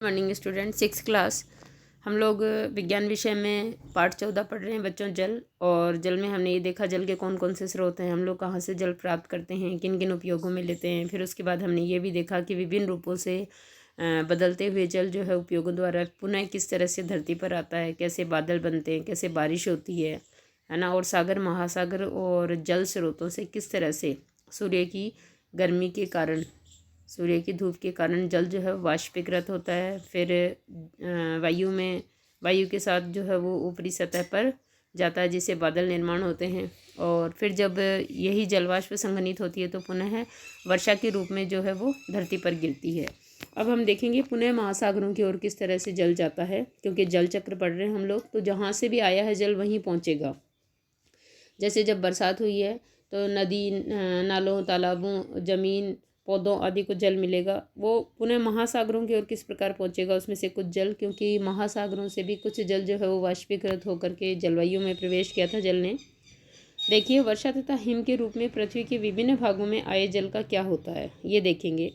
Morning student 6th class. हम लोग विज्ञान विषय में पाठ 14 पढ़ रहे हैं बच्चों, जल। और जल में हमने ये देखा जल के कौन कौन से स्रोत हैं, हम लोग कहाँ से जल प्राप्त करते हैं, किन किन उपयोगों में लेते हैं। फिर उसके बाद हमने ये भी देखा कि विभिन्न रूपों से बदलते हुए जल जो है उपयोगों द्वारा पुनः किस तरह से धरती पर आता है, कैसे बादल बनते हैं, कैसे बारिश होती है ना। और सागर महासागर और जल स्रोतों से किस तरह से सूर्य की गर्मी के कारण, सूर्य की धूप के कारण जल जो है वाष्पीकृत होता है। फिर वायु के साथ जो है वो ऊपरी सतह पर जाता है, जिससे बादल निर्माण होते हैं। और फिर जब यही जलवाष्प संघनित होती है तो पुनः वर्षा के रूप में जो है वो धरती पर गिरती है। अब हम देखेंगे पुनः महासागरों की ओर किस तरह से जल जाता है, क्योंकि जल चक्र पढ़ रहे हैं हम लोग, तो जहाँ से भी आया है जल वहीं पहुँचेगा। जैसे जब बरसात हुई है तो नदी, नालों, तालाबों, ज़मीन, पौधों आदि को जल मिलेगा, वो पुनः महासागरों की ओर किस प्रकार पहुंचेगा। उसमें से कुछ जल, क्योंकि महासागरों से भी कुछ जल जो है वो वाष्पीकृत होकर के जलवायु में प्रवेश किया था जल ने। देखिए, वर्षा तथा हिम के रूप में पृथ्वी के विभिन्न भागों में आए जल का क्या होता है, ये देखेंगे।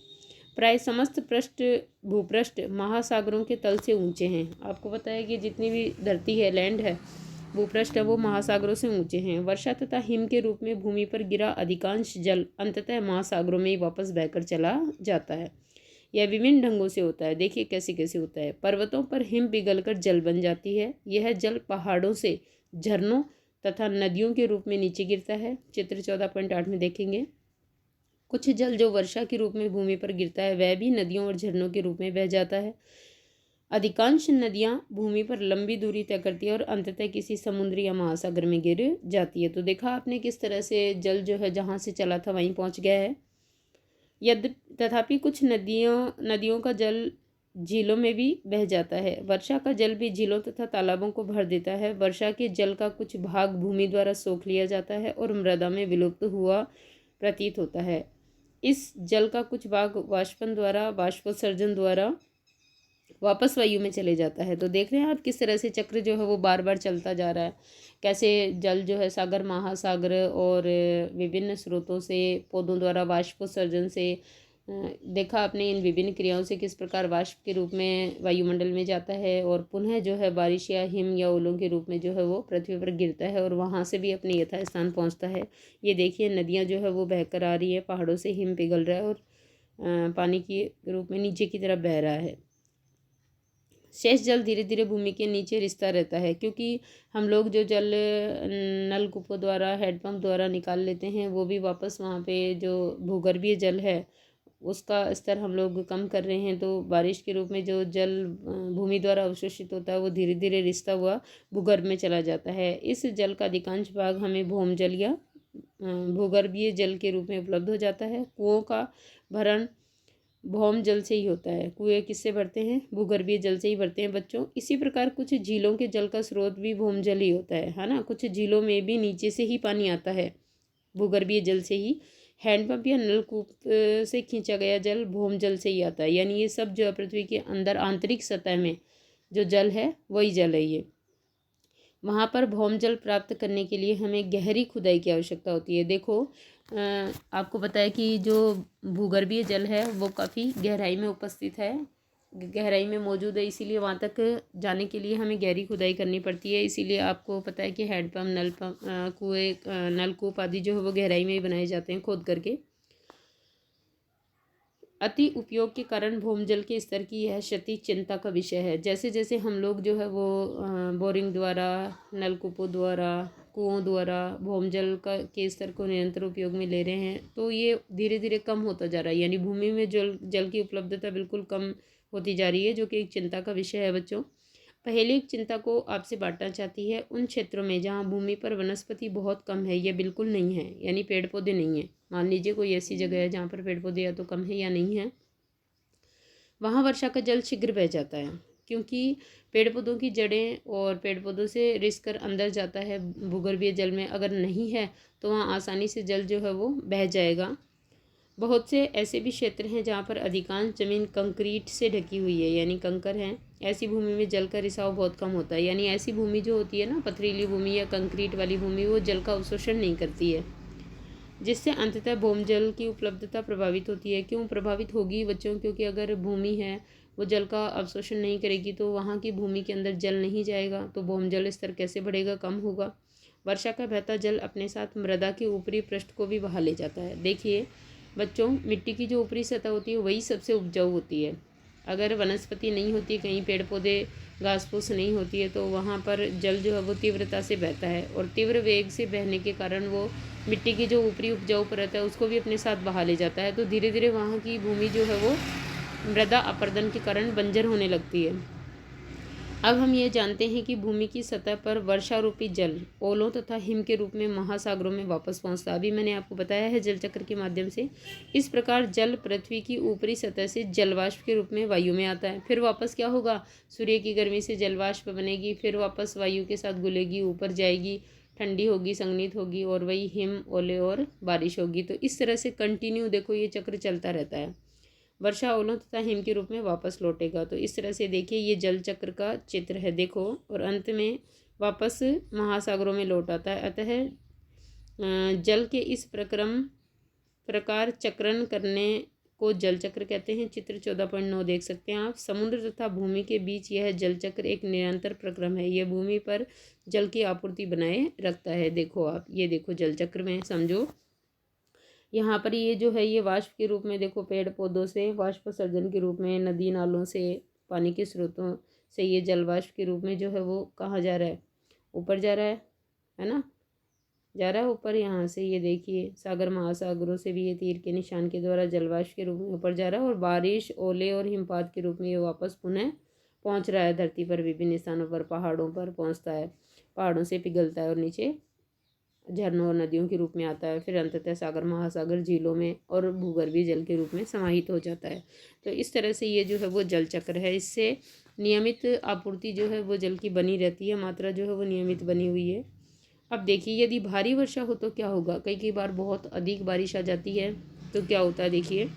प्राय समस्त भूपृष्ठ महासागरों के तल से ऊंचे हैं। आपको पता है कि जितनी भी धरती है, लैंड है, भूपृष्ठ है, वो महासागरों से ऊंचे हैं। वर्षा तथा हिम के रूप में भूमि पर गिरा अधिकांश जल अंततः महासागरों में ही वापस बहकर चला जाता है। यह विभिन्न ढंगों से होता है। देखिए कैसे कैसे होता है। पर्वतों पर हिम पिघलकर जल बन जाती है। यह जल पहाड़ों से झरनों तथा नदियों के रूप में नीचे गिरता है। चित्र 14.8 में देखेंगे। कुछ जल जो वर्षा के रूप में भूमि पर गिरता है वह भी नदियों और झरनों के रूप में बह जाता है। अधिकांश नदियां भूमि पर लंबी दूरी तय करती है और अंततः किसी समुद्र या महासागर में गिर जाती है। तो देखा आपने किस तरह से जल जो है जहाँ से चला था वहीं पहुँच गया है। तथापि कुछ नदियों का जल झीलों में भी बह जाता है। वर्षा का जल भी झीलों तथा तालाबों को भर देता है। वर्षा के जल का कुछ भाग भूमि द्वारा सोख लिया जाता है और मृदा में विलुप्त हुआ प्रतीत होता है। इस जल का कुछ भाग वाष्पन द्वारा, वाष्पोत्सर्जन द्वारा वापस वायु में चले जाता है। तो देख रहे हैं आप किस तरह से चक्र जो है वो बार बार चलता जा रहा है। कैसे जल जो है सागर महासागर और विभिन्न स्रोतों से, पौधों द्वारा वाष्पोत्सर्जन से, देखा आपने इन विभिन्न क्रियाओं से किस प्रकार वाष्प के रूप में वायुमंडल में जाता है और पुनः जो है बारिश या हिम या ओलों के रूप में जो है वो पृथ्वी पर गिरता है और वहाँ से भी अपने यथास्थान पहुँचता है। ये देखिए नदियाँ जो है वो बहकर आ रही है, पहाड़ों से हिम पिघल रहा है और पानी के रूप में नीचे की तरफ बह रहा है। शेष जल धीरे धीरे भूमि के नीचे रिसता रहता है, क्योंकि हम लोग जो जल नलकूपों द्वारा, हैंडपम्प द्वारा निकाल लेते हैं वो भी वापस वहाँ पे जो भूगर्भीय जल है उसका स्तर हम लोग कम कर रहे हैं। तो बारिश के रूप में जो जल भूमि द्वारा अवशोषित होता है वो धीरे धीरे रिसता हुआ भूगर्भ में चला जाता है। इस जल का अधिकांश भाग हमें भौम जल या भूगर्भीय जल के रूप में उपलब्ध हो जाता है। कुओं का भरण भौम जल से ही होता है। कुएं किससे भरते हैं? भूगर्भीय जल से ही भरते हैं बच्चों। इसी प्रकार कुछ झीलों के जल का स्रोत भी भौम जल ही होता है ना। कुछ झीलों में भी नीचे से ही पानी आता है, भूगर्भीय जल से ही। हैंडपंप या नलकूप से खींचा गया जल भौम जल से ही आता है। यानी ये सब जो है पृथ्वी के अंदर आंतरिक सतह में जो जल है वही जल है ये। वहाँ पर भौम जल प्राप्त करने के लिए हमें गहरी खुदाई की आवश्यकता होती है। देखो आपको पता है कि जो भूगर्भीय जल है वो काफ़ी गहराई में उपस्थित है, गहराई में मौजूद है, इसीलिए वहाँ तक जाने के लिए हमें गहरी खुदाई करनी पड़ती है। इसीलिए आपको पता है कि हैंडपम्प, नलपम्प, कुएँ, नलकूप आदि जो है वो गहराई में ही बनाए जाते हैं खोद करके। अति उपयोग के कारण भौम जल के स्तर की यह क्षति चिंता का विषय है। जैसे जैसे हम लोग जो है वो बोरिंग द्वारा, नलकूपों द्वारा, कुओं द्वारा भौम जल के स्तर को निरंतर उपयोग में ले रहे हैं तो ये धीरे धीरे कम होता जा रहा है। यानी भूमि में जल की उपलब्धता बिल्कुल कम होती जा रही है, जो कि एक चिंता का विषय है बच्चों। पहली एक चिंता को आपसे बांटना चाहती है उन क्षेत्रों में जहाँ भूमि पर वनस्पति बहुत कम है या बिल्कुल नहीं है, यानी पेड़ पौधे नहीं हैं। मान लीजिए कोई ऐसी जगह है जहाँ पर पेड़ पौधे या तो कम है या नहीं है, वहाँ वर्षा का जल शीघ्र बह जाता है, क्योंकि पेड़ पौधों की जड़ें और पेड़ पौधों से रिस कर अंदर जाता है भूगर्भीय जल में। अगर नहीं है तो वहाँ आसानी से जल जो है वो बह जाएगा। बहुत से ऐसे भी क्षेत्र हैं जहाँ पर अधिकांश जमीन कंक्रीट से ढकी हुई है, यानी कंकर हैं। ऐसी भूमि में जल का रिसाव बहुत कम होता है। यानी ऐसी भूमि जो होती है ना, पथरीली भूमि या कंक्रीट वाली भूमि, वो जल का अवशोषण नहीं करती है, जिससे अंततः भौम जल की उपलब्धता प्रभावित होती है। क्यों प्रभावित होगी बच्चों? क्योंकि अगर भूमि है वो जल का अवशोषण नहीं करेगी तो वहाँ की भूमि के अंदर जल नहीं जाएगा, तो भौमजल स्तर कैसे बढ़ेगा, कम होगा। वर्षा का बहता जल अपने साथ मृदा के ऊपरी पृष्ठ को भी बहा ले जाता है। देखिए बच्चों, मिट्टी की जो ऊपरी सतह होती है वही सबसे उपजाऊ होती है। अगर वनस्पति नहीं होती, कहीं पेड़ पौधे घास फूस नहीं होती है, तो वहाँ पर जल जो है वो तीव्रता से बहता है, और तीव्र वेग से बहने के कारण वो मिट्टी की जो ऊपरी उपजाऊ परत है उसको भी अपने साथ बहा ले जाता है। तो धीरे धीरे वहाँ की भूमि जो है वो मृदा अपरदन के कारण बंजर होने लगती है। अब हम ये जानते हैं कि भूमि की सतह पर वर्षा रूपी जल ओलों तथा हिम के रूप में महासागरों में वापस पहुंचता है। अभी मैंने आपको बताया है जल चक्र के माध्यम से। इस प्रकार जल पृथ्वी की ऊपरी सतह से जलवाष्प के रूप में वायु में आता है, फिर वापस क्या होगा, सूर्य की गर्मी से जलवाष्प बनेगी, फिर वापस वायु के साथ घुलेगी, ऊपर जाएगी, ठंडी होगी, संघनित होगी, और वही हिम, ओले और बारिश होगी। तो इस तरह से कंटिन्यू देखो ये चक्र चलता रहता है। वर्षा ओलों तथा हिम के रूप में वापस लौटेगा। तो इस तरह से देखिए ये जल चक्र का चित्र है, देखो, और अंत में वापस महासागरों में लौट आता है। अतः जल के इस प्रकार चक्रण करने को जल चक्र कहते हैं। चित्र 14.9 देख सकते हैं आप। समुद्र तथा भूमि के बीच यह जल चक्र एक निरंतर प्रक्रम है। यह भूमि पर जल की आपूर्ति बनाए रखता है। देखो आप, ये देखो जल चक्र में समझो, यहाँ पर ये जो है ये वाष्प के रूप में देखो पेड़ पौधों से वाष्प सर्जन के रूप में, नदी नालों से, पानी के स्रोतों से ये जल वाष्प के रूप में जो है वो कहाँ जा रहा है, ऊपर जा रहा है ना, जा रहा है ऊपर। यहाँ से ये देखिए सागर महासागरों से भी ये तीर के निशान के द्वारा जलवाष्प के रूप में ऊपर जा रहा है, और बारिश, ओले और हिमपात के रूप में ये वापस पुनः पहुँच रहा है धरती पर। विभिन्न स्थानों पर पहाड़ों पर पहुँचता है, पहाड़ों से पिघलता है और नीचे झरनों और नदियों के रूप में आता है, फिर अंततः सागर महासागर, झीलों में और भूगर्भीय जल के रूप में समाहित हो जाता है। तो इस तरह से ये जो है वो जल चक्र है। इससे नियमित आपूर्ति जो है वो जल की बनी रहती है, मात्रा जो है वो नियमित बनी हुई है। अब देखिए यदि भारी वर्षा हो तो क्या होगा, कई बार बहुत अधिक बारिश आ जाती है तो क्या होता है। देखिए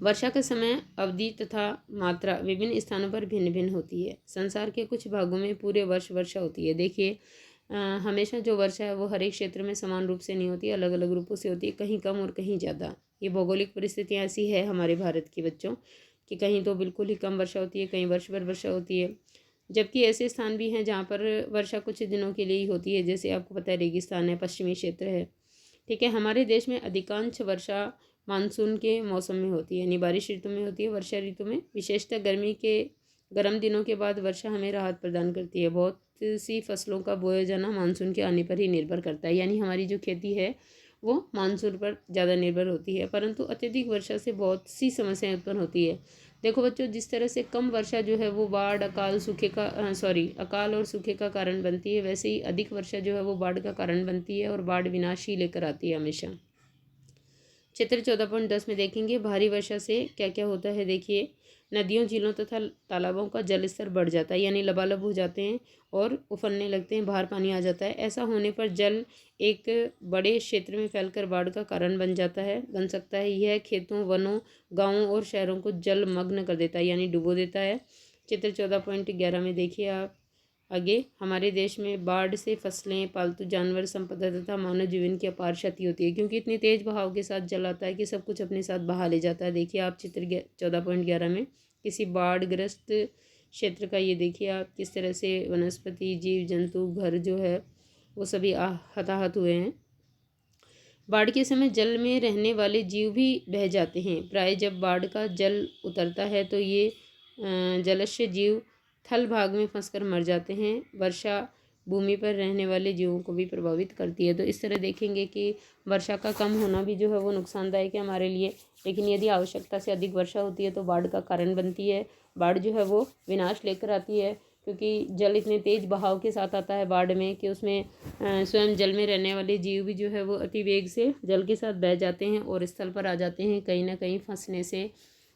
वर्षा का समय, अवधि तथा मात्रा विभिन्न स्थानों पर भिन्न भिन्न होती है। संसार के कुछ भागों में पूरे वर्ष वर्षा होती है। देखिए हमेशा जो वर्षा है वो हर एक क्षेत्र में समान रूप से नहीं होती, अलग अलग रूपों से होती है, कहीं कम और कहीं ज़्यादा। ये भौगोलिक परिस्थितियाँ ऐसी है हमारे भारत के बच्चों कि कहीं तो बिल्कुल ही कम वर्षा होती है, कहीं वर्ष भर वर्षा होती है, जबकि ऐसे स्थान भी हैं जहाँ पर वर्षा कुछ दिनों के लिए ही होती है। जैसे आपको पता है रेगिस्तान है, पश्चिमी क्षेत्र है, ठीक है। हमारे देश में अधिकांश वर्षा मानसून के मौसम में होती है, यानी बारिश ऋतु में होती है। वर्षा ऋतु में विशेषतः गर्मी के गर्म दिनों के बाद वर्षा हमें राहत प्रदान करती है। बहुत सी फसलों का बोया जाना मानसून के आने पर ही निर्भर करता है, यानी हमारी जो खेती है वो मानसून पर ज़्यादा निर्भर होती है। परंतु अत्यधिक वर्षा से बहुत सी समस्याएं उत्पन्न होती है। देखो बच्चों, जिस तरह से कम वर्षा जो है वो बाढ़, अकाल और सूखे का कारण बनती है, वैसे ही अधिक वर्षा जो है वो बाढ़ का कारण बनती है, और बाढ़ विनाश ही लेकर आती है हमेशा। चित्र 14.10 में देखेंगे भारी वर्षा से क्या क्या होता है। देखिए नदियों, झीलों तथा तालाबों का जल स्तर बढ़ जाता है, यानी लबालब हो जाते हैं और उफनने लगते हैं, बाहर पानी आ जाता है। ऐसा होने पर जल एक बड़े क्षेत्र में फैलकर बाढ़ का कारण बन सकता है। यह खेतों, वनों, गाँवों और शहरों को जलमग्न कर देता है, यानी डुबो देता है। चित्र 14.11 में देखिए आप आगे, हमारे देश में बाढ़ से फसलें, पालतू जानवर, संपदा तथा मानव जीवन की अपार क्षति होती है, क्योंकि इतनी तेज बहाव के साथ जल आता है कि सब कुछ अपने साथ बहा ले जाता है। देखिए आप चित्र 14.11 में किसी बाढ़ग्रस्त क्षेत्र का ये देखिए आप किस तरह से वनस्पति, जीव जंतु, घर जो है वो सभी हताहत हुए हैं। बाढ़ के समय जल में रहने वाले जीव भी बह जाते हैं। प्राय जब बाढ़ का जल उतरता है तो ये जलस्य जीव थल भाग में फंसकर मर जाते हैं। वर्षा भूमि पर रहने वाले जीवों को भी प्रभावित करती है। तो इस तरह देखेंगे कि वर्षा का कम होना भी जो है वो नुकसानदायक है हमारे लिए, लेकिन यदि आवश्यकता से अधिक वर्षा होती है तो बाढ़ का कारण बनती है। बाढ़ जो है वो विनाश लेकर आती है, क्योंकि जल इतने तेज बहाव के साथ आता है बाढ़ में कि उसमें स्वयं जल में रहने वाले जीव भी जो है वो अति वेग से जल के साथ बह जाते हैं और स्थल पर आ जाते हैं, कहीं ना कहीं फंसने से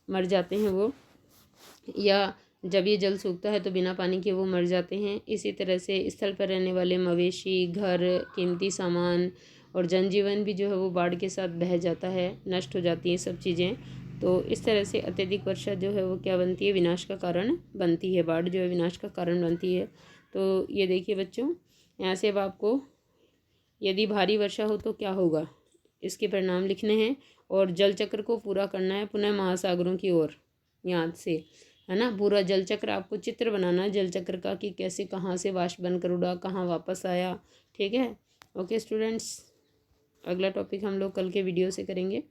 मर जाते हैं वो, या जब ये जल सूखता है तो बिना पानी के वो मर जाते हैं। इसी तरह से स्थल पर रहने वाले मवेशी, घर, कीमती सामान और जनजीवन भी जो है वो बाढ़ के साथ बह जाता है, नष्ट हो जाती हैं सब चीज़ें। तो इस तरह से अत्यधिक वर्षा जो है वो क्या बनती है, विनाश का कारण बनती है। बाढ़ जो है विनाश का कारण बनती है। तो ये देखिए बच्चों, यहाँ से अब आपको यदि भारी वर्षा हो तो क्या होगा इसके परिणाम लिखने हैं और जल चक्र को पूरा करना है पुनः महासागरों की ओर। याद से, है ना। पूरा जल चक्र आपको चित्र बनाना है जल चक्र का, कि कैसे कहाँ से वाष्प बनकर उड़ा, कहाँ वापस आया। ठीक है, ओके स्टूडेंट्स, अगला टॉपिक हम लोग कल के वीडियो से करेंगे।